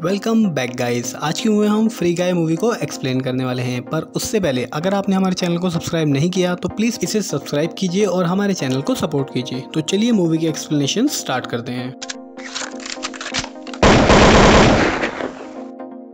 Welcome back guys. आज की movie हम फ्री गाय मूवी को एक्सप्लेन करने वाले हैं, पर उससे पहले अगर आपने हमारे चैनल को सब्सक्राइब नहीं किया तो प्लीज़ इसे सब्सक्राइब कीजिए और हमारे चैनल को सपोर्ट कीजिए। तो चलिए मूवी की एक्सप्लेनेशन स्टार्ट करते हैं।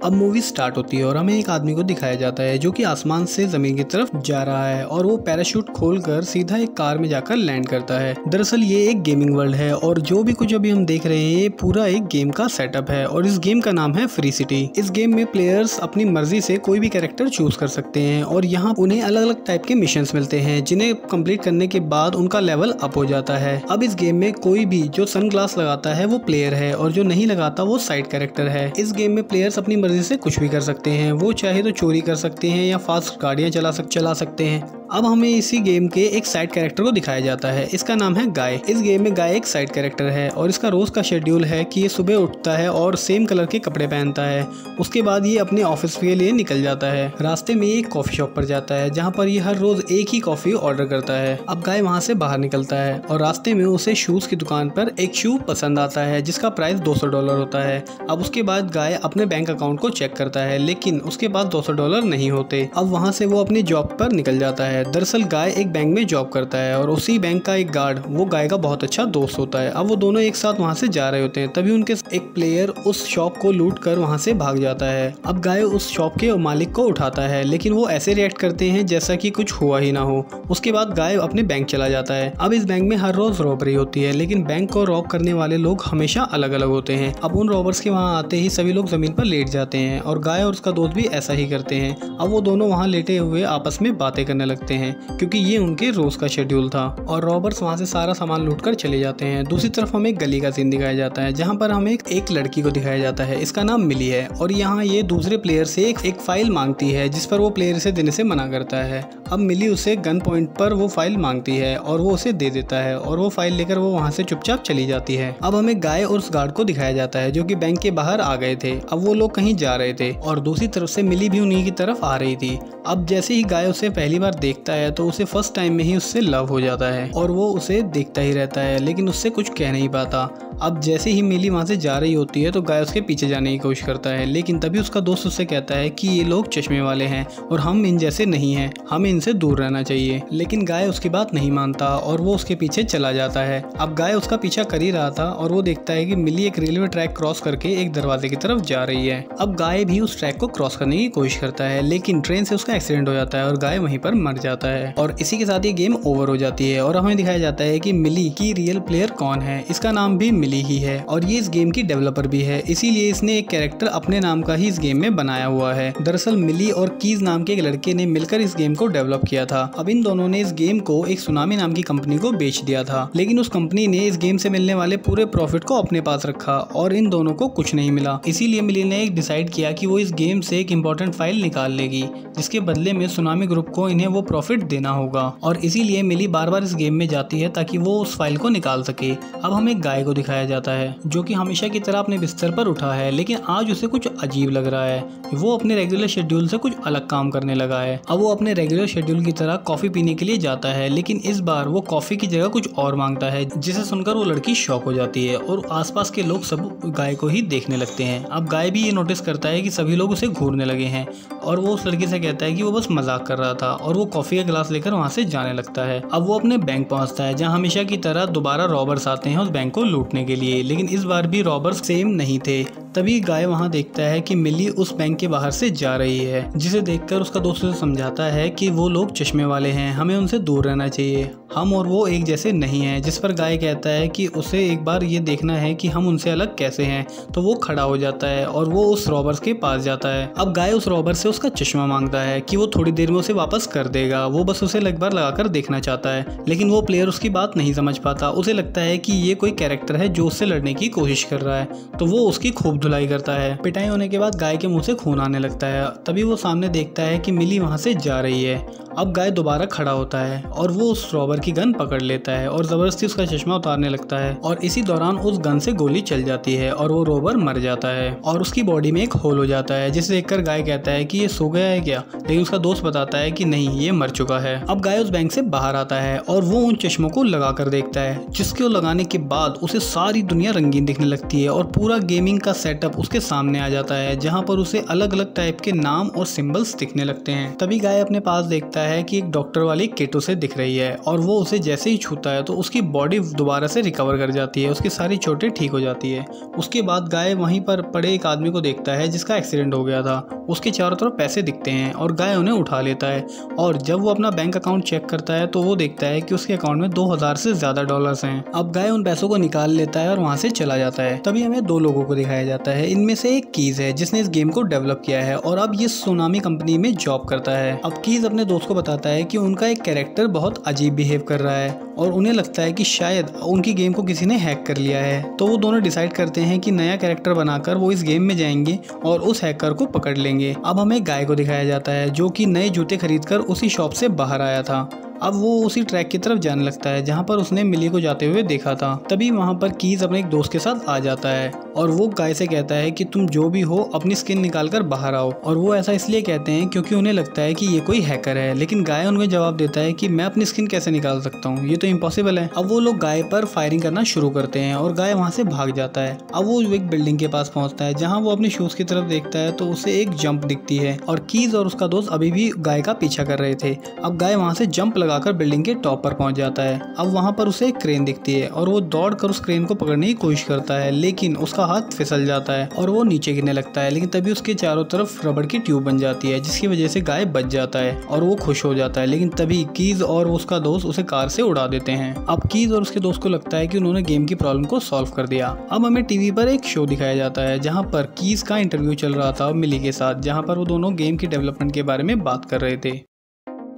अब मूवी स्टार्ट होती है और हमें एक आदमी को दिखाया जाता है जो कि आसमान से जमीन की तरफ जा रहा है और वो पैराशूट खोलकर सीधा एक कार में जाकर लैंड करता है। दरअसल ये एक गेमिंग वर्ल्ड है और जो भी कुछ अभी हम देख रहे हैं ये पूरा एक गेम का सेटअप है और इस गेम का नाम है फ्री सिटी। इस गेम में प्लेयर्स अपनी मर्जी से कोई भी कैरेक्टर चूज कर सकते हैं और यहाँ उन्हें अलग अलग टाइप के मिशंस मिलते हैं जिन्हें कंप्लीट करने के बाद उनका लेवल अप हो जाता है। अब इस गेम में कोई भी जो सनग्लास लगाता है वो प्लेयर है और जो नहीं लगाता वो साइड कैरेक्टर है। इस गेम में प्लेयर्स अपनी मर्जी से कुछ भी कर सकते हैं, वो चाहे तो चोरी कर सकते हैं या फास्ट गाड़ियां चला सकते हैं। अब हमें इसी गेम के एक साइड कैरेक्टर को दिखाया जाता है, इसका नाम है गाय। इस गेम में गाय एक साइड कैरेक्टर है और इसका रोज का शेड्यूल है कि ये सुबह उठता है और सेम कलर के कपड़े पहनता है। उसके बाद ये अपने ऑफिस के लिए निकल जाता है। रास्ते में ये एक कॉफी शॉप पर जाता है जहाँ पर ये हर रोज एक ही कॉफी ऑर्डर करता है। अब गाय वहाँ से बाहर निकलता है और रास्ते में उसे शूज की दुकान पर एक शू पसंद आता है जिसका प्राइस $200 होता है। अब उसके बाद गाय अपने बैंक अकाउंट को चेक करता है लेकिन उसके पास $200 नहीं होते। अब वहाँ से वो अपनी जॉब पर निकल जाता है। दरअसल गाय एक बैंक में जॉब करता है और उसी बैंक का एक गार्ड वो गाय का बहुत अच्छा दोस्त होता है। अब वो दोनों एक साथ वहाँ से जा रहे होते हैं, तभी उनके एक प्लेयर उस शॉप को लूट कर वहाँ से भाग जाता है। अब गाय उस शॉप के मालिक को उठाता है लेकिन वो ऐसे रिएक्ट करते हैं जैसा कि कुछ हुआ ही ना हो। उसके बाद गाय अपने बैंक चला जाता है। अब इस बैंक में हर रोज रॉबरी होती है लेकिन बैंक को रॉब करने वाले लोग हमेशा अलग अलग होते हैं। अब उन रॉबर्स के वहाँ आते ही सभी लोग जमीन पर लेट जाते हैं और गाय और उसका दोस्त भी ऐसा ही करते हैं। अब वो दोनों वहाँ लेटे हुए आपस में बातें करने लगते हैं क्योंकि ये उनके रोज का शेड्यूल था और रॉबर्स वहाँ से सारा सामान लूटकर चले जाते हैं। दूसरी तरफ हमें एक गली का सीन दिखाया जाता है जहाँ पर हमें एक लड़की को दिखाया जाता है, इसका नाम मिली है और यहाँ ये दूसरे प्लेयर से एक फाइल मांगती है जिस पर वो प्लेयर से देने से मना करता है। अब मिली उसे गन पॉइंट पर वो फाइल मांगती है और वो उसे दे देता है और वो फाइल लेकर वो वहाँ से चुपचाप चली जाती है। अब हमें गाय और उस गार्ड को दिखाया जाता है जो कि बैंक के बाहर आ गए थे। अब वो लोग कहीं जा रहे थे और दूसरी तरफ से मिली भी उन्हीं की तरफ आ रही थी। अब जैसे ही गाय उसे पहली बार देखता है तो उसे फर्स्ट टाइम में ही उससे लव हो जाता है और वो उसे देखता ही रहता है लेकिन उससे कुछ कह नहीं पाता। अब जैसे ही मिली वहाँ से जा रही होती है तो गाय उसके पीछे जाने की कोशिश करता है लेकिन तभी उसका दोस्त उससे कहता है कि ये लोग चश्मे वाले हैं और हम इन जैसे नहीं हैं, हमें इनसे दूर रहना चाहिए। लेकिन गाय उसकी बात नहीं मानता और वो उसके पीछे चला जाता है। अब गाय उसका पीछा कर ही रहा था और वो देखता है कि मिली एक रेलवे ट्रैक क्रॉस करके एक दरवाजे की तरफ जा रही है। अब गाय भी उस ट्रैक को क्रॉस करने की कोशिश करता है लेकिन ट्रेन से उसका एक्सीडेंट हो जाता है और गाय वहीं पर मर जाता है और इसी के साथ ये गेम ओवर हो जाती है। और हमें दिखाया जाता है कि मिली की रियल प्लेयर कौन है, इसका नाम भी मिली ही है और ये इस गेम की डेवलपर भी है, इसीलिए इसने एक कैरेक्टर अपने नाम का ही इस गेम में बनाया हुआ है। दरअसल मिली और कीज नाम के एक लड़के ने मिलकर इस गेम को डेवलप किया था। अब इन दोनों ने इस गेम को एक सुनामी नाम की कंपनी को बेच दिया था लेकिन उस कंपनी ने इस गेम से मिलने वाले पूरे प्रॉफिट को अपने पास रखा और इन दोनों को कुछ नहीं मिला। इसीलिए मिली ने एक डिसाइड किया कि वो इस गेम से एक इम्पोर्टेंट फाइल निकाल लेगी जिसके बदले में सुनामी ग्रुप को इन्हें वो प्रॉफिट देना होगा और इसीलिए मिली बार बार इस गेम में जाती है ताकि वो उस फाइल को निकाल सके। अब हमें एक गाय को दिखाया जाता है जो कि हमेशा की तरह अपने बिस्तर पर उठा है लेकिन आज उसे कुछ अजीब लग रहा है। वो अपने रेगुलर शेड्यूल से कुछ अलग काम करने लगा है। अब वो अपने रेगुलर शेड्यूल की तरह कॉफी पीने के लिए जाता है लेकिन इस बार वो कॉफी की जगह कुछ और मांगता है जिसे सुनकर वो लड़की शॉक हो जाती है और आसपास के लोग सब गाय को ही देखने लगते हैं। अब गाय भी ये नोटिस करता है कि सभी लोग उसे घूरने लगे हैं और वो उस लड़की से कहता है कि वो बस मजाक कर रहा था और वो कॉफी का गिलास लेकर वहाँ से जाने लगता है। अब वो अपने बैंक पहुँचता है जहाँ हमेशा की तरह दोबारा रॉबर्स आते हैं उस बैंक को लूटने के लिए लेकिन इस बार भी रॉबर्स सेम नहीं थे। तभी गाय वहाँ देखता है कि मिली उस बैंक के बाहर से जा रही है जिसे देखकर उसका दोस्त उसे समझाता है कि वो लोग चश्मे वाले हैं, हमें उनसे दूर रहना चाहिए, हम और वो एक जैसे नहीं हैं। जिस पर गाय कहता है कि उसे एक बार ये देखना है कि हम उनसे अलग कैसे हैं। तो वो खड़ा हो जाता है और वो उस रॉबर्स के पास जाता है। अब गाय उस रॉबर से उसका चश्मा मांगता है कि वो थोड़ी देर में उसे वापस कर देगा। वो बस उसे एक बार लगाकर देखना चाहता है लेकिन वो प्लेयर उसकी बात नहीं समझ पाता। उसे लगता है कि ये कोई कैरेक्टर है जो उससे लड़ने की कोशिश कर रहा है तो वो उसकी खूब धुलाई करता है। पिटाई होने के बाद गाय के मुंह से खून आने लगता है। तभी वो सामने देखता है कि मिली वहाँ से जा रही है अब गाय दोबारा खड़ा होता है और वो उस रॉबर की गन पकड़ लेता है और जबरदस्ती उसका चश्मा उतारने लगता है और इसी दौरान उस गन से गोली चल जाती है और वो रॉबर मर जाता है और उसकी बॉडी में एक होल हो जाता है, जिसे देखकर गाय कहता है कि ये सो गया है क्या, लेकिन उसका दोस्त बताता है कि नहीं, ये मर चुका है। अब गाय उस बैंक से बाहर आता है और वो उन चश्मों को लगा कर देखता है, जिसको लगाने के बाद उसे सारी दुनिया रंगीन दिखने लगती है और पूरा गेमिंग का सेटअप उसके सामने आ जाता है, जहाँ पर उसे अलग अलग टाइप के नाम और सिंबल्स दिखने लगते हैं। तभी गाय अपने पास देखता है कि एक डॉक्टर वाली किट उसे दिख रही है और वो उसे जैसे ही छूता है तो उसकी बॉडी दोबारा से रिकवर कर जाती है, उसकी सारी चोटें ठीक हो जाती है। उसके बाद गाय वहीं पर पड़े एक आदमी को देखता है जिसका एक्सीडेंट हो गया था। उसके चारों तरफ पैसे दिखते हैं और गाय उन्हें उठा लेता है और जब वो अपना बैंक अकाउंट चेक करता है तो वो देखता है कि उसके अकाउंट में 2000 से ज्यादा डॉलर्स हैं। अब गाय उन पैसों को निकाल लेता है और वहां से चला जाता है। तभी हमें दो लोगों को दिखाया जाता है। इनमें से एक कीज है जिसने इस गेम को डेवलप किया है और अब ये सोनामी कंपनी में जॉब करता है। अब कीज अपने दोस्त को बताता है कि उनका एक कैरेक्टर बहुत अजीब बिहेव कर रहा है और उन्हें लगता है कि शायद उनकी गेम को किसी ने हैक कर लिया है। तो वो दोनों डिसाइड करते हैं कि नया कैरेक्टर बनाकर वो इस गेम में जाएंगे और उस हैकर को पकड़ लेंगे। अब हमें गाय को दिखाया जाता है जो कि नए जूते खरीदकर उसी शॉप से बाहर आया था। अब वो उसी ट्रैक की तरफ जाने लगता है जहाँ पर उसने मिली को जाते हुए देखा था। तभी वहाँ पर कीज अपने एक दोस्त के साथ आ जाता है और वो गाय से कहता है कि तुम जो भी हो अपनी स्किन निकाल कर बाहर आओ। और वो ऐसा इसलिए कहते हैं क्योंकि उन्हें लगता है कि ये कोई हैकर है, लेकिन गाय उन्हें जवाब देता है कि मैं अपनी स्किन कैसे निकाल सकता हूँ, ये तो इम्पॉसिबल है। अब वो लोग गाय पर फायरिंग करना शुरू करते हैं और गाय वहाँ से भाग जाता है। अब वो एक बिल्डिंग के पास पहुँचता है जहाँ वो अपने शूज की तरफ देखता है तो उसे एक जंप दिखती है और कीज और उसका दोस्त अभी भी गाय का पीछा कर रहे थे। अब गाय वहाँ से जंप लगाकर बिल्डिंग के टॉप पर पहुंच जाता है। अब वहां पर उसे एक क्रेन दिखती है और वो दौड़कर उस क्रेन को पकड़ने की कोशिश करता है, लेकिन उसका हाथ फिसल जाता है और वो नीचे गिरने लगता है। लेकिन तभी उसके चारों तरफ रबड़ की ट्यूब बन जाती है जिसकी वजह से गाय बच जाता है और वो खुश हो जाता है। लेकिन तभी कीज और उसका दोस्त उसे कार से उड़ा देते हैं। अब कीज और उसके दोस्त को लगता है कि उन्होंने गेम की प्रॉब्लम को सॉल्व कर दिया। अब हमें टीवी पर एक शो दिखाया जाता है जहाँ पर कीज का इंटरव्यू चल रहा था मिली के साथ, जहाँ पर वो दोनों गेम की डेवलपमेंट के बारे में बात कर रहे थे।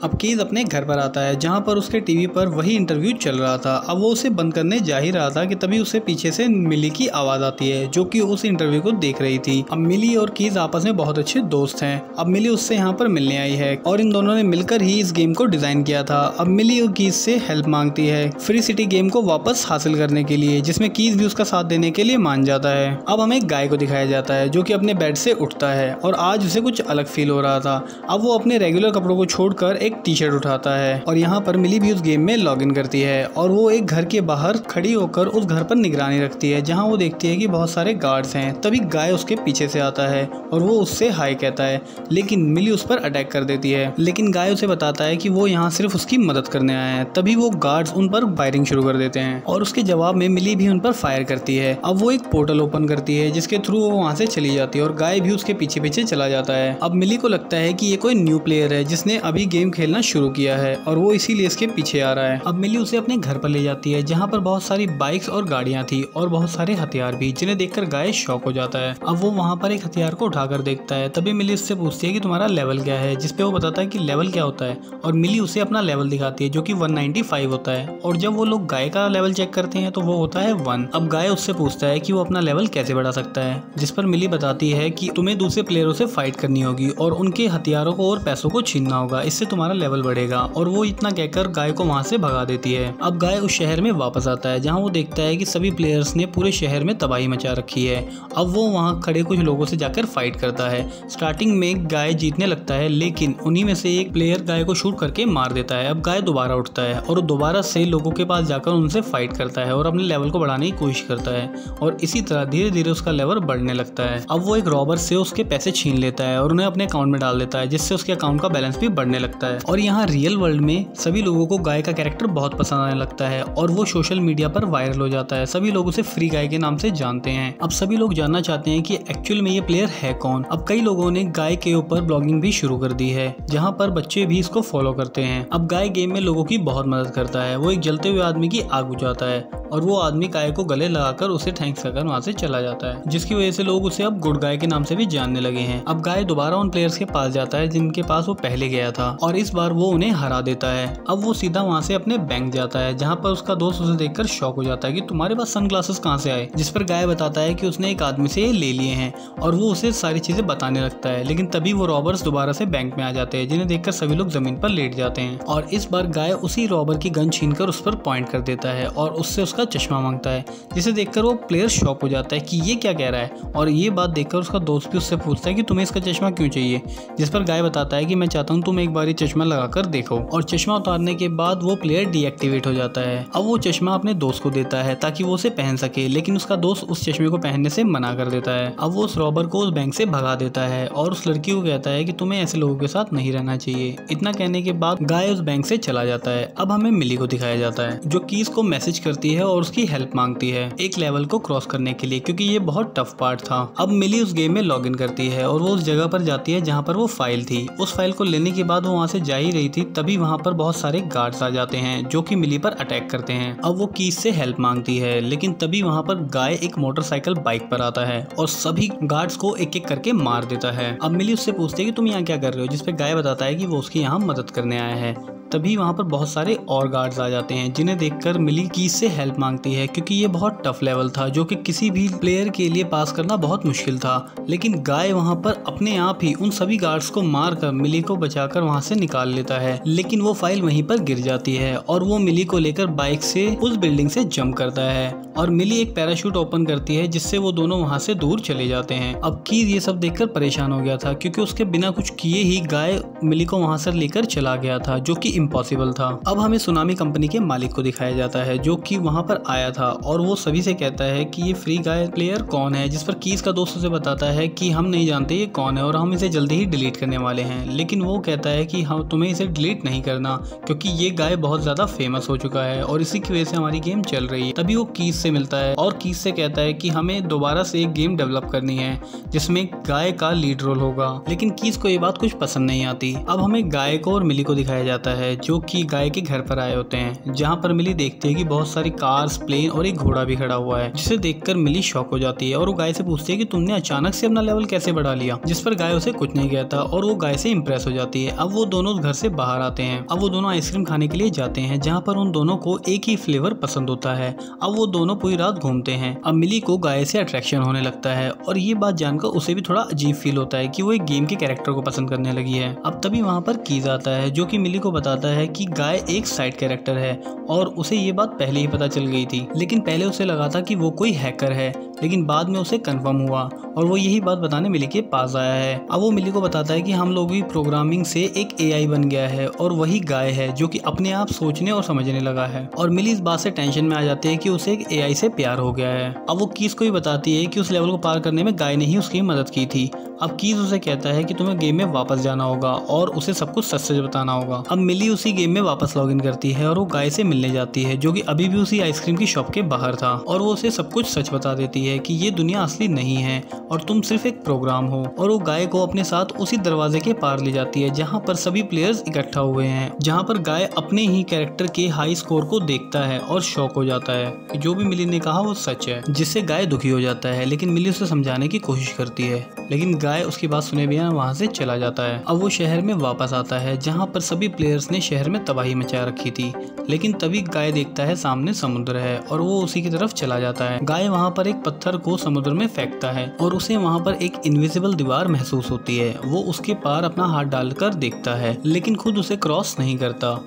अब कीज अपने घर पर आता है जहाँ पर उसके टीवी पर वही इंटरव्यू चल रहा था। अब वो उसे बंद करने जा ही रहा था कि तभी उसे पीछे से मिली की आवाज आती है जो कि उस इंटरव्यू को देख रही थी। अब मिली और कीज आपस में बहुत अच्छे दोस्त हैं। अब मिली उससे यहाँ पर मिलने आई है और इन दोनों ने मिलकर ही इस गेम को डिजाइन किया था। अब मिली और कीज से हेल्प मांगती है फ्री सिटी गेम को वापस हासिल करने के लिए, जिसमें कीज भी उसका साथ देने के लिए मान जाता है। अब हमें गाय को दिखाया जाता है जो कि अपने बेड से उठता है और आज उसे कुछ अलग फील हो रहा था। अब वो अपने रेगुलर कपड़ों को छोड़कर एक टी शर्ट उठाता है और यहाँ पर मिली भी उस गेम में लॉगिन करती है और वो एक घर के बाहर खड़ी होकर उस घर पर निगरानी रखती है जहाँ वो देखती है कि बहुत सारे गार्ड्स हैं। तभी गाय उसके पीछे से आता है और वो उससे हाय कहता है, लेकिन मिली उस पर अटैक कर देती है। लेकिन गाय उसे बताता है कि वो यहाँ सिर्फ उसकी मदद करने आया है। तभी वो गार्ड्स उन पर फायरिंग शुरू कर देते हैं और उसके जवाब में मिली भी उन पर फायर करती है। अब वो एक पोर्टल ओपन करती है जिसके थ्रू वो वहाँ से चली जाती है और गाय भी उसके पीछे पीछे चला जाता है। अब मिली को लगता है कि ये कोई न्यू प्लेयर है जिसने अभी गेम खेलना शुरू किया है और वो इसीलिए इसके पीछे आ रहा है। अब मिली उसे अपने घर पर ले जाती है जहाँ पर बहुत सारी बाइक्स और गाड़ियां थी और बहुत सारे हथियार भी, जिन्हें देखकर गाय शॉक हो जाता है। अब वो वहाँ पर एक हथियार को उठाकर देखता है। तभी मिली उससे पूछती है कि तुम्हारा लेवल क्या है, जिसपे वो बताता है कि लेवल क्या होता है और मिली उसे अपना लेवल दिखाती है जो कि 195 होता है। और जब वो लोग गाय का लेवल चेक करते हैं तो वो होता है 1। अब गाय उससे पूछता है कि वो अपना लेवल कैसे बढ़ा सकता है, जिस पर मिली बताती है कि तुम्हें दूसरे प्लेयरों से फाइट करनी होगी और उनके हथियारों को और पैसों को छीनना होगा, इससे तुम्हारा लेवल बढ़ेगा। और वो इतना कहकर गाय को वहां से भगा देती है। अब गाय उस शहर में वापस आता है जहां वो देखता है कि सभी प्लेयर्स ने पूरे शहर में तबाही मचा रखी है। अब वो वहां खड़े कुछ लोगों से जाकर फाइट करता है। स्टार्टिंग में गाय जीतने लगता है, लेकिन उन्हीं में से एक प्लेयर गाय को शूट करके मार देता है। अब गाय दोबारा उठता है और दोबारा से लोगों के पास जाकर उनसे फाइट करता है और अपने लेवल को बढ़ाने की कोशिश करता है और इसी तरह धीरे धीरे उसका लेवल बढ़ने लगता है। अब वो एक रॉबर से उसके पैसे छीन लेता है और उन्हें अपने अकाउंट में डाल देता है, जिससे उसके अकाउंट का बैलेंस भी बढ़ने लगता है। और यहाँ रियल वर्ल्ड में सभी लोगों को गाय का कैरेक्टर बहुत पसंद आने लगता है और वो सोशल मीडिया पर वायरल हो जाता है। सभी लोग उसे फ्री गाय के नाम से जानते हैं। अब सभी लोग जानना चाहते हैं कि एक्चुअल में ये प्लेयर है कौन। अब कई लोगों ने गाय के ऊपर ब्लॉगिंग भी शुरू कर दी है जहाँ पर बच्चे भी इसको फॉलो करते हैं। अब गाय गेम में लोगों की बहुत मदद करता है। वो एक जलते हुए आदमी की आग बुझाता है और वो आदमी गाय को गले लगाकर उसे थैंक्स कहकर वहाँ से चला जाता है, जिसकी वजह से लोग उसे अब गुड गाय के नाम से भी जानने लगे हैं। अब गाय दोबारा उन प्लेयर्स के पास जाता है जिनके पास वो पहले गया था और इस इस बार वो उन्हें हरा देता है। अब वो सीधा वहाँ से अपने बैंक जाता है, जहाँ पर उसका दोस्त उसे देखकर शॉक हो जाता है कि तुम्हारे पास सनग्लासेस कहाँ से आए। जिस पर गाय बताता है कि उसने एक आदमी से ये ले लिए हैं और वो उसे सारी चीजें बताने लगता है। लेकिन तभी वो रॉबर्स दोबारा से बैंक में आ जाते हैं, जिन्हें देखकर सभी लोग जमीन पर लेट जाते हैं और इस बार गाय उसी रॉबर की गन छीनकर उस पर पॉइंट कर देता है और उससे उसका चश्मा मांगता है, जिसे देखकर वो प्लेयर शॉक हो जाता है कि ये क्या कह रहा है। और ये बात देखकर उसका दोस्त भी उससे पूछता है कि तुम्हें इसका चश्मा क्यों चाहिए। जिस पर गाय बताता है कि मैं चाहता हूँ तुम एक बार चश्मा लगाकर देखो। और चश्मा उतारने के बाद वो प्लेयर डीएक्टिवेट हो जाता है। अब वो चश्मा अपने दोस्त को देता है ताकि वो उसे पहन सके, लेकिन उसका दोस्त उस चश्मे को पहनने से मना कर देता है। अब वो उस रॉबर को उस बैंक से भगा देता है और उस लड़की को कहता है कि तुम्हें ऐसे लोगों के साथ नहीं रहना चाहिए। इतना कहने के बाद गाय उस बैंक से चला जाता है। अब हमें मिली को दिखाया जाता है, जो कीज को मैसेज करती है और उसकी हेल्प मांगती है एक लेवल को क्रॉस करने के लिए, क्योंकि ये बहुत टफ पार्ट था। अब मिली उस गेम में लॉग इन करती है और वो उस जगह पर जाती है जहाँ पर वो फाइल थी। उस फाइल को लेने के बाद वो वहाँ से जा ही रही थी, तभी वहाँ पर बहुत सारे गार्ड्स आ जाते हैं जो कि मिली पर अटैक करते हैं। अब वो कीज से हेल्प मांगती है, लेकिन तभी वहाँ पर गाय एक मोटरसाइकिल बाइक पर आता है और सभी गार्ड्स को एक एक करके मार देता है। अब मिली उससे पूछती है कि तुम यहाँ क्या कर रहे हो, जिसपे गाय बताता है कि वो उसकी यहाँ मदद करने आया है। तभी वहाँ पर बहुत सारे और गार्ड्स आ जाते हैं, जिन्हें देखकर मिली कीज से हेल्प मांगती है, क्योंकि ये बहुत टफ लेवल था जो कि किसी भी प्लेयर के लिए पास करना बहुत मुश्किल था। लेकिन गाय वहाँ पर अपने आप ही उन सभी गार्ड्स को मारकर मिली को बचाकर वहाँ से निकाल लेता है, लेकिन वो फाइल वहीं पर गिर जाती है और वो मिली को लेकर बाइक से उस बिल्डिंग से जंप करता है और मिली एक पैराशूट ओपन करती है, जिससे वो दोनों वहाँ से दूर चले जाते हैं। अब कीज ये सब देखकर परेशान हो गया था, क्योंकि उसके बिना कुछ किए ही गाय मिली को वहाँ से लेकर चला गया था, जो कि इम्पॉसिबल था। अब हमें सुनामी कंपनी के मालिक को दिखाया जाता है, जो कि वहां पर आया था और वो सभी से कहता है कि ये फ्री गाय प्लेयर कौन है। जिस पर कीज का दोस्त उसे बताता है कि हम नहीं जानते ये कौन है और हम इसे जल्दी ही डिलीट करने वाले हैं। लेकिन वो कहता है कि हम तुम्हें इसे डिलीट नहीं करना, क्योंकि ये गाय बहुत ज्यादा फेमस हो चुका है और इसी की वजह से हमारी गेम चल रही है। तभी वो कीज से मिलता है और कीज से कहता है कि हमें दोबारा से एक गेम डेवलप करनी है जिसमें गाय का लीड रोल होगा। लेकिन कीज को ये बात कुछ पसंद नहीं आती। अब हमें गाय को और मिली को दिखाया जाता है, जो कि गाय के घर पर आए होते हैं, जहां पर मिली देखती है कि बहुत सारी कार्स, प्लेन और एक घोड़ा भी खड़ा हुआ है, जिसे देखकर मिली शॉक हो जाती है और वो गाय से पूछती है कि तुमने अचानक से अपना लेवल कैसे बढ़ा लिया। जिस पर गाय उसे कुछ नहीं कहता और वो गाय से इंप्रेस हो जाती है। अब वो दोनों घर से बाहर आते हैं। अब वो दोनों आइसक्रीम खाने के लिए जाते हैं, जहाँ पर उन दोनों को एक ही फ्लेवर पसंद होता है। अब वो दोनों पूरी रात घूमते हैं। अब मिली को गाय से अट्रैक्शन होने लगता है और ये बात जानकर उसे भी थोड़ा अजीब फील होता है कि वो एक गेम के कैरेक्टर को पसंद करने लगी है। अब तभी वहाँ पर कीज आता है, जो कि मिली को बताता है कि गाय एक साइड कैरेक्टर है और उसे ये बात पहले ही पता चल गई थी। लेकिन पहले उसे लगा था कि वो कोई हैकर है, लेकिन बाद में उसे कंफर्म हुआ और वो यही बात बताने मिली के पास आया है। अब वो मिली को बताता है कि हम लोग भी प्रोग्रामिंग से एक एआई बन गया है और वही गाय है, जो कि अपने आप सोचने और समझने लगा है। और मिली इस बात से टेंशन में आ जाती है कि उसे एक एआई से प्यार हो गया है। अब वो कीज को भी बताती है कि उस लेवल को पार करने में गाय ने ही उसकी मदद की थी। अब कीज उसे कहता है कि तुम्हें गेम में वापस जाना होगा और उसे सब कुछ सच सच बताना होगा। अब मिली उसी गेम में वापस लॉग इन करती है और वो गाय से मिलने जाती है, जो कि अभी भी उसी आइसक्रीम की शॉप के बाहर था, और वो उसे सब कुछ सच बता देती है कि ये दुनिया असली नहीं है और तुम सिर्फ एक प्रोग्राम हो। और वो गाय को अपने साथ उसी दरवाजे के पार ले जाती है, जहाँ पर सभी प्लेयर्स इकट्ठा हुए हैं, जहाँ पर गाय अपने ही कैरेक्टर के हाई स्कोर को देखता है और शॉक हो जाता है कि जो भी मिली ने कहा वो सच है, जिससे गाय दुखी हो जाता है। लेकिन मिली उसे समझाने की कोशिश करती है, लेकिन गाय उसकी बात सुने बिना वहाँ से चला जाता है। अब वो शहर में वापस आता है, जहाँ पर सभी प्लेयर्स ने शहर में तबाही मचा रखी थी। लेकिन तभी गाय देखता है सामने समुद्र है और वो उसी की तरफ चला जाता है। गाय वहाँ पर एक पत्थर को समुद्र में फेंकता है और उसे वहाँ पर एक इनविजिबल दीवार महसूस होती है। वो उसके पार अपना हाथ डालकर देखता है, लेकिन खुद उसे क्रॉस नहीं करता।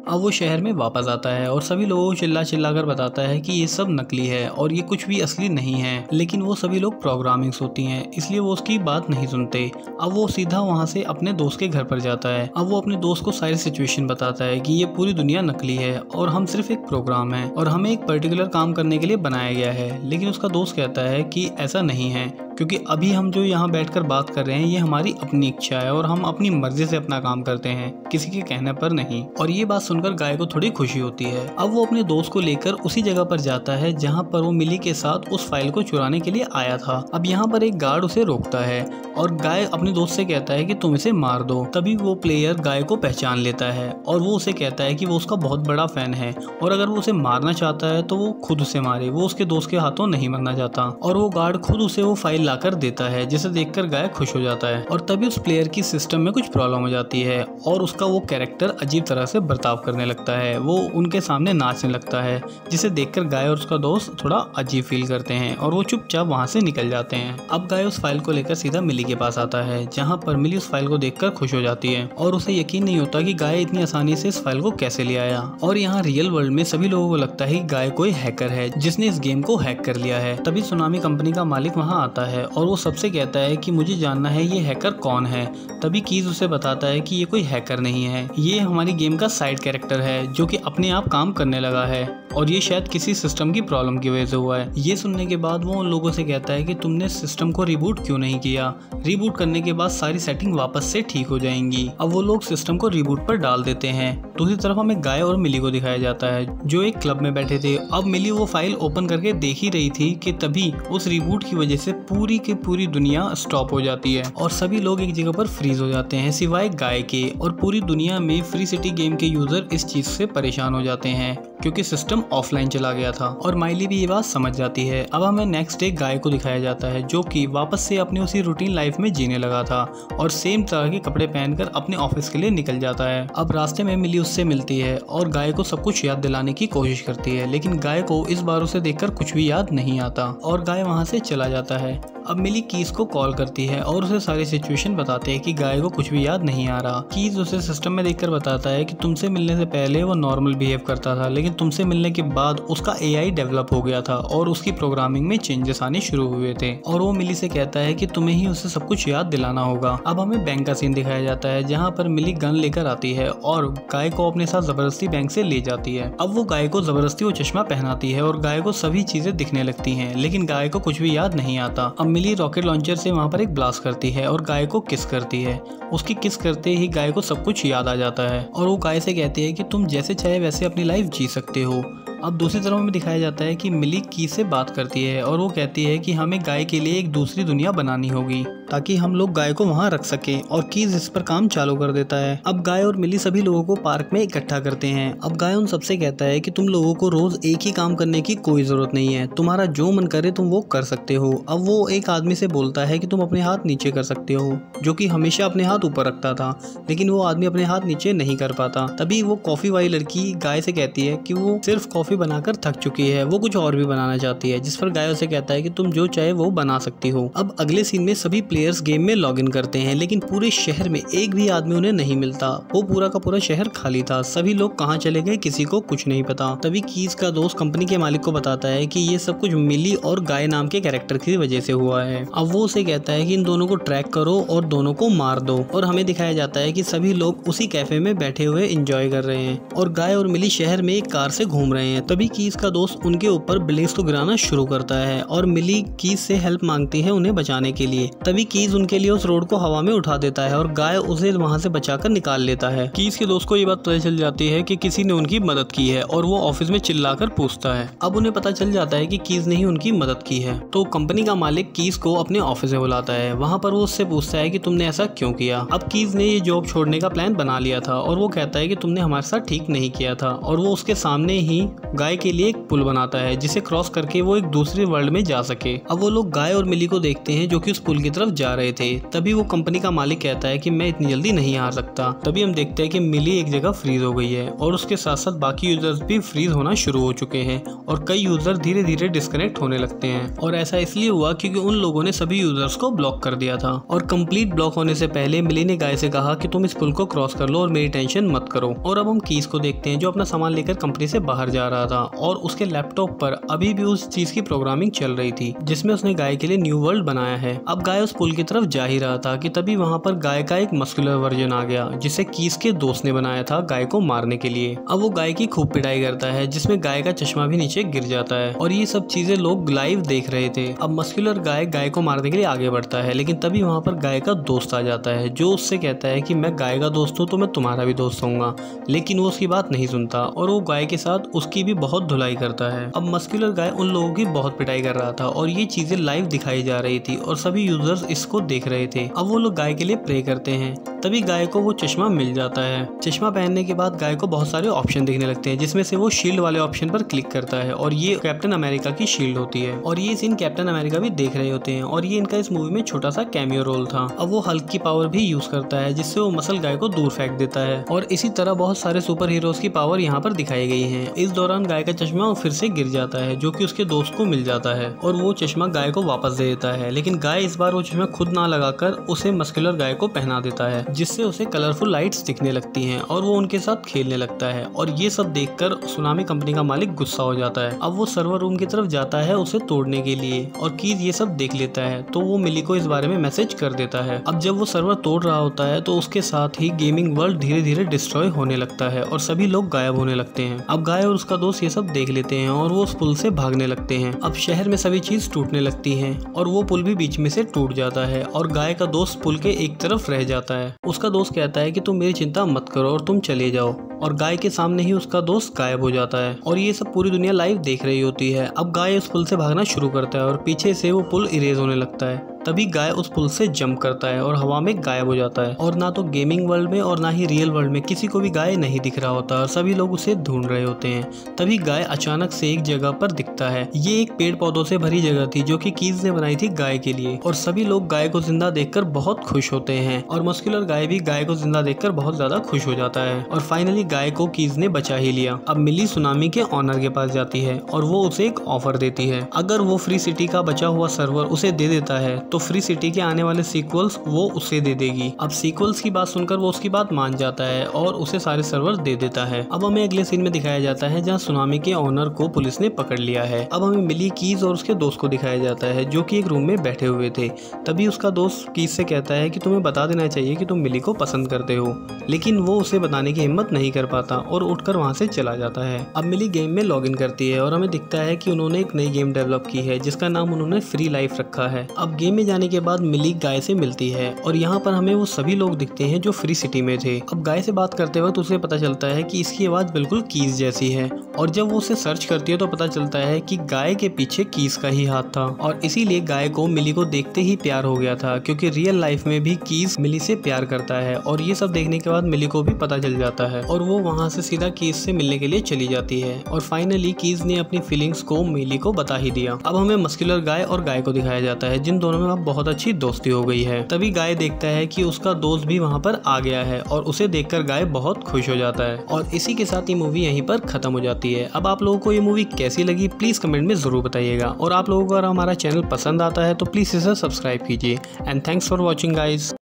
अब वो शहर में वापस आता है और सभी लोगों को चिल्ला चिल्ला कर बताता है कि ये सब नकली है और ये कुछ भी असली नहीं है। लेकिन वो सभी लोग प्रोग्रामिंग्स होती हैं, इसलिए वो उसकी बात नहीं सुनते। अब वो सीधा वहाँ से अपने दोस्त के घर पर जाता है। अब वो अपने दोस्त को सारी सिचुएशन बताता है कि ये पूरी दुनिया नकली है और हम सिर्फ एक प्रोग्राम है और हमें एक पर्टिकुलर काम करने के लिए बनाया गया है। लेकिन उसका दोस्त कहता है कि ऐसा नहीं है, क्योंकि अभी हम जो यहाँ बैठकर बात कर रहे हैं ये हमारी अपनी इच्छा है और हम अपनी मर्जी से अपना काम करते हैं, किसी के कहने पर नहीं। और ये बात सुनकर गाय को थोड़ी खुशी होती है। अब वो अपने दोस्त को लेकर उसी जगह पर जाता है जहाँ पर वो मिली के साथ उस फाइल को चुराने के लिए आया था। अब यहाँ पर एक गार्ड उसे रोकता है और गाय अपने दोस्त से कहता है कि तुम इसे मार दो। तभी वो प्लेयर गाय को पहचान लेता है और वो उसे कहता है कि वो उसका बहुत बड़ा फैन है और अगर वो उसे मारना चाहता है तो वो खुद उसे मारे, वो उसके दोस्त के हाथों नहीं मरना चाहता। और वो गार्ड खुद उसे वो फाइल लाकर देता है, जिसे देखकर गाय खुश हो जाता है। और तभी उस प्लेयर की सिस्टम में कुछ प्रॉब्लम हो जाती है और उसका वो कैरेक्टर अजीब तरह से बर्ताव करने लगता है। वो उनके सामने नाचने लगता है, जिसे देखकर गाय और उसका दोस्त थोड़ा अजीब फील करते हैं और वो चुपचाप वहाँ से निकल जाते हैं। अब गाय उस फाइल को लेकर सीधा मिली के पास आता है, जहाँ पर मिली उस फाइल को देखकर खुश हो जाती है और उसे यकीन नहीं होता कि गाय इतनी आसानी से इस फाइल को कैसे ले आया। और यहाँ रियल वर्ल्ड में सभी लोगों को लगता है कि गाय कोई हैकर है जिसने इस गेम को हैक कर लिया है। तभी सुनामी कंपनी का मालिक वहाँ आता है और वो सबसे कहता है कि मुझे जानना है ये हैकर कौन है। तभी कीज उसे बताता है कि ये कोई हैकर नहीं है, ये हमारी गेम का साइड कैरेक्टर है जो कि अपने आप काम करने लगा है और ये शायद किसी सिस्टम की प्रॉब्लम की वजह से हुआ है। ये सुनने के बाद वो उन लोगों से कहता है कि तुमने सिस्टम को रिबूट क्यों नहीं किया, रिबूट करने के बाद सारी सेटिंग वापस से ठीक हो जाएंगी। अब वो लोग सिस्टम को रिबूट पर डाल देते हैं। दूसरी तरफ हमें गाय और मिली को दिखाया जाता है जो एक क्लब में बैठे थे। अब मिली वो फाइल ओपन करके देख ही रही थी कि तभी उस रिबूट की वजह से पूरी की पूरी दुनिया स्टॉप हो जाती है और सभी लोग एक जगह पर फ्रीज हो जाते हैं सिवाय गाय के। और पूरी दुनिया में फ्री सिटी गेम के यूजर इस चीज से परेशान हो जाते हैं क्योंकि सिस्टम ऑफलाइन चला गया था और माइली भी ये बात समझ जाती है। अब हमें नेक्स्ट डे गाय को दिखाया जाता है जो कि वापस से अपनी उसी रूटीन लाइफ में जीने लगा था और सेम तरह के कपड़े पहनकर अपने ऑफिस के लिए निकल जाता है। अब रास्ते में मिली उससे मिलती है और गाय को सब कुछ याद दिलाने की कोशिश करती है, लेकिन गाय को इस बार उसे देखकर कुछ भी याद नहीं आता और गाय वहाँ से चला जाता है। अब मिली कीज को कॉल करती है और उसे सारी सिचुएशन बताते हैं कि गाय को कुछ भी याद नहीं आ रहा। कीज उसे सिस्टम में देखकर बताता है कि तुमसे मिलने से पहले वो नॉर्मल बिहेव करता था, लेकिन तुमसे मिलने के बाद उसका एआई डेवलप हो गया था और उसकी प्रोग्रामिंग में चेंजेस आने शुरू हुए थे। और वो मिली से कहता है कि तुम्हें ही उसे सब कुछ याद दिलाना होगा। अब हमें बैंक का सीन दिखाया जाता है जहाँ पर मिली गन लेकर आती है और गाय को अपने साथ जबरदस्ती बैंक से ले जाती है। अब वो गाय को जबरदस्ती वो चश्मा पहनाती है और गाय को सभी चीजें दिखने लगती हैं, लेकिन गाय को कुछ भी याद नहीं आता। अब मिली रॉकेट लॉन्चर से वहाँ पर एक ब्लास्ट करती है और गाय को किस करती है। उसकी किस करते ही गाय को सब कुछ याद आ जाता है और वो गाय से कहती है कि तुम जैसे चाहे वैसे अपनी लाइफ जी सकते हो। अब दूसरी तरफ हमें दिखाया जाता है कि मिली की से बात करती है और वो कहती है कि हमें गाय के लिए एक दूसरी दुनिया बनानी होगी ताकि हम लोग गाय को वहाँ रख सकें और कीज इस पर काम चालू कर देता है। अब गाय और मिली सभी लोगों को पार्क में इकट्ठा करते हैं। अब गाय उन सबसे कहता है कि तुम लोगों को रोज एक ही काम करने की कोई जरूरत नहीं है, तुम्हारा जो मन करे तुम वो कर सकते हो। अब वो एक आदमी से बोलता है कि तुम अपने हाथ नीचे कर सकते हो, जो कि हमेशा अपने हाथ ऊपर रखता था, लेकिन वो आदमी अपने हाथ नीचे नहीं कर पाता। तभी वो कॉफी वाली लड़की गाय से कहती है कि वो सिर्फ कॉफी बनाकर थक चुकी है, वो कुछ और भी बनाना चाहती है, जिस पर गाय उसे कहता है कि तुम जो चाहे वो बना सकती हो। अब अगले सीन में सभी प्लेयर्स गेम में लॉगिन करते हैं, लेकिन पूरे शहर में एक भी आदमी उन्हें नहीं मिलता। वो पूरा का पूरा शहर खाली था, सभी लोग कहाँ चले गए किसी को कुछ नहीं पता। तभी कीज का दोस्त कंपनी के मालिक को बताता है कि ये सब कुछ मिली और गाय नाम के कैरेक्टर की वजह से हुआ है। अब वो उसे कहता है कि इन दोनों को ट्रैक करो और दोनों को मार दो। और हमें दिखाया जाता है कि सभी लोग उसी कैफे में बैठे हुए एंजॉय कर रहे हैं और गाय और मिली शहर में एक कार से घूम रहे हैं। तभी कीज का दोस्त उनके ऊपर बिल्डिंग्स को गिराना शुरू करता है और मिली कीज से हेल्प मांगती है उन्हें बचाने के लिए। तभी कीज उनके लिए उस रोड को हवा में उठा देता है और गाय उसे वहां से बचाकर निकाल लेता है। कीज के दोस्त को ये बात पता चल जाती है कि किसी ने उनकी मदद की है और वो ऑफिस में चिल्लाकर पूछता है। अब उन्हें पता चल जाता है कि कीज ने ही उनकी मदद की है, तो कंपनी का मालिक कीज को अपने ऑफिस में बुलाता है। वहाँ पर वो उससे पूछता है कि तुमने ऐसा क्यों किया। अब कीज ने ये जॉब छोड़ने का प्लान बना लिया था और वो कहता है कि तुमने हमारे साथ ठीक नहीं किया था, और वो उसके सामने ही गाय के लिए एक पुल बनाता है जिसे क्रॉस करके वो एक दूसरे वर्ल्ड में जा सके। अब वो लोग गाय और मिली को देखते हैं जो कि उस पुल की तरफ जा रहे थे। तभी वो कंपनी का मालिक कहता है कि मैं इतनी जल्दी नहीं हार सकता। तभी हम देखते हैं कि मिली एक जगह फ्रीज हो गई है और उसके साथ साथ बाकी यूजर्स भी फ्रीज होना शुरू हो चुके हैं और कई यूजर धीरे धीरे डिस्कनेक्ट होने लगते हैं। और ऐसा इसलिए हुआ क्योंकि उन लोगों ने सभी यूजर्स को ब्लॉक कर दिया था। और कंप्लीट ब्लॉक होने से पहले मिली ने गाय से कहा कि तुम इस पुल को क्रॉस कर लो और मेरी टेंशन मत करो। और अब हम कीज को देखते हैं जो अपना सामान लेकर कंपनी से बाहर जा रहा था और उसके लैपटॉप पर अभी भी उस चीज की प्रोग्रामिंग चल रही थी जिसमें उसने गाय के लिए न्यू वर्ल्ड बनाया है। अब गाय उस पुल की तरफ जा ही रहा था कि तभी वहाँ पर गाय का एक मस्कुलर वर्जन आ गया जिसे कीज के दोस्त ने बनाया था गाय को मारने के लिए। अब वो गाय की खूब पिटाई करता है जिसमें गाय का चश्मा भी नीचे गिर जाता है और ये सब चीजें लोग लाइव देख रहे थे। अब मस्कुलर गाय को मारने के लिए आगे बढ़ता है, लेकिन तभी वहाँ पर गाय का दोस्त आ जाता है जो उससे कहता है कि मैं गाय का दोस्त हूँ तो मैं तुम्हारा भी दोस्त होऊंगा, लेकिन वो उसकी बात नहीं सुनता और वो गाय के साथ उसकी भी बहुत धुलाई करता है। अब मस्कुलर गाय उन लोगों की बहुत पिटाई कर रहा था और ये चीजें लाइव दिखाई जा रही थी और सभी यूजर्स इसको देख रहे थे। अब वो लोग गाय के लिए प्रे करते हैं। तभी गाय को वो चश्मा मिल जाता है। चश्मा पहनने के बाद गाय को बहुत सारे ऑप्शन दिखने लगते हैं, जिसमें से वो शील्ड वाले ऑप्शन पर क्लिक करता है और ये कैप्टन अमेरिका की शील्ड होती है और ये सीन कैप्टन अमेरिका भी देख रहे होते हैं और ये इनका इस मूवी में छोटा सा कैमियो रोल था। अब वो हल्क की पावर भी यूज करता है, जिससे वो मसल गाय को दूर फेंक देता है और इसी तरह बहुत सारे सुपर हीरोज की पावर यहाँ पर दिखाई गई है। इस दौरान गाय का चश्मा फिर से गिर जाता है, जो कि उसके दोस्त को मिल जाता है और वो चश्मा गाय को वापस दे देता है, लेकिन गाय इस बार वो चश्मा खुद ना लगाकर उसे मस्कुलर गाय को पहना देता है, जिससे उसे कलरफुल लाइट्स दिखने लगती हैं और वो उनके साथ खेलने लगता है। और ये सब देखकर सुनामी कंपनी का मालिक गुस्सा हो जाता है। अब वो सर्वर रूम की तरफ जाता है उसे तोड़ने के लिए और कीज ये सब देख लेता है, तो वो मिली को इस बारे में मैसेज कर देता है। अब जब वो सर्वर तोड़ रहा होता है तो उसके साथ ही गेमिंग वर्ल्ड धीरे धीरे डिस्ट्रॉय होने लगता है और सभी लोग गायब होने लगते हैं। अब गाय और उसका दोस्त ये सब देख लेते हैं और वो उस पुल से भागने लगते हैं। अब शहर में सभी चीज टूटने लगती है और वो पुल भी बीच में से टूट जाता है और गाय का दोस्त पुल के एक तरफ रह जाता है। उसका दोस्त कहता है कि तुम मेरी चिंता मत करो और तुम चले जाओ, और गाय के सामने ही उसका दोस्त गायब हो जाता है और ये सब पूरी दुनिया लाइव देख रही होती है। अब गाय उस पुल से भागना शुरू करता है और पीछे से वो पुल इरेज होने लगता है। तभी गाय उस पुल से जंप करता है और हवा में गायब हो जाता है और ना तो गेमिंग वर्ल्ड में और ना ही रियल वर्ल्ड में किसी को भी गाय नहीं दिख रहा होता और सभी लोग उसे ढूंढ रहे होते हैं। तभी गाय अचानक से एक जगह पर दिखता है। ये एक पेड़ पौधों से भरी जगह थी जो कि कीज ने बनाई थी गाय के लिए और सभी लोग गाय को जिंदा देखकर बहुत खुश होते हैं और मस्कुलर गाय भी गाय को जिंदा देखकर बहुत ज्यादा खुश हो जाता है और फाइनली गाय को कीज ने बचा ही लिया। अब मिली सुनामी के ऑनर के पास जाती है और वो उसे एक ऑफर देती है। अगर वो फ्री सिटी का बचा हुआ सर्वर उसे दे देता है तो फ्री सिटी के आने वाले सीक्वल्स वो उसे दे देगी। अब सीक्वल्स की बात सुनकर वो उसकी बात मान जाता है और उसे सारे सर्वर दे देता है। अब हमें अगले सीन में दिखाया जाता है जहाँ सुनामी के ऑनर को पुलिस ने पकड़ लिया है। अब हमें मिली कीज और उसके दोस्त को दिखाया जाता है जो कि एक रूम में बैठे हुए थे। तभी उसका दोस्त कीज से कहता है कि तुम्हें बता देना चाहिए कि तुम मिली को पसंद करते हो, लेकिन वो उसे बताने की हिम्मत नहीं कर पाता और उठकर वहाँ से चला जाता है। अब मिली गेम में लॉग इन करती है और हमें दिखता है कि उन्होंने एक नई गेम डेवलप की है जिसका नाम उन्होंने फ्री लाइफ रखा है। अब गेम में जाने के बाद मिली गाय से मिलती है और यहाँ पर हमें वो सभी लोग दिखते हैं जो फ्री सिटी में थे। अब गाय से बात करते वक्त उसे पता चलता है कि इसकी आवाज बिल्कुल कीज जैसी है और जब वो उसे सर्च करती है तो पता चलता है कि गाय के पीछे कीज का ही हाथ था और इसीलिए गाय को मिली को देखते ही प्यार हो गया था, क्योंकि रियल लाइफ में भी कीज मिली से प्यार करता है। और ये सब देखने के बाद मिली को भी पता चल जाता है और वो वहाँ से सीधा कीज से मिलने के लिए चली जाती है और फाइनली कीज ने अपनी फीलिंग्स को मिली को बता ही दिया। अब हमें मस्कुलर गाय और गाय को दिखाया जाता है जिन दोनों में अब बहुत अच्छी दोस्ती हो गई है। तभी गाय देखता है कि उसका दोस्त भी वहाँ पर आ गया है और उसे देखकर गाय बहुत खुश हो जाता है और इसी के साथ ये मूवी यहीं पर खत्म हो जाती है। अब आप लोगों को ये मूवी कैसी लगी प्लीज कमेंट में जरूर बताइएगा और आप लोगों को अगर हमारा चैनल पसंद आता है तो प्लीज इसे सब्सक्राइब कीजिए and thanks for watching guys.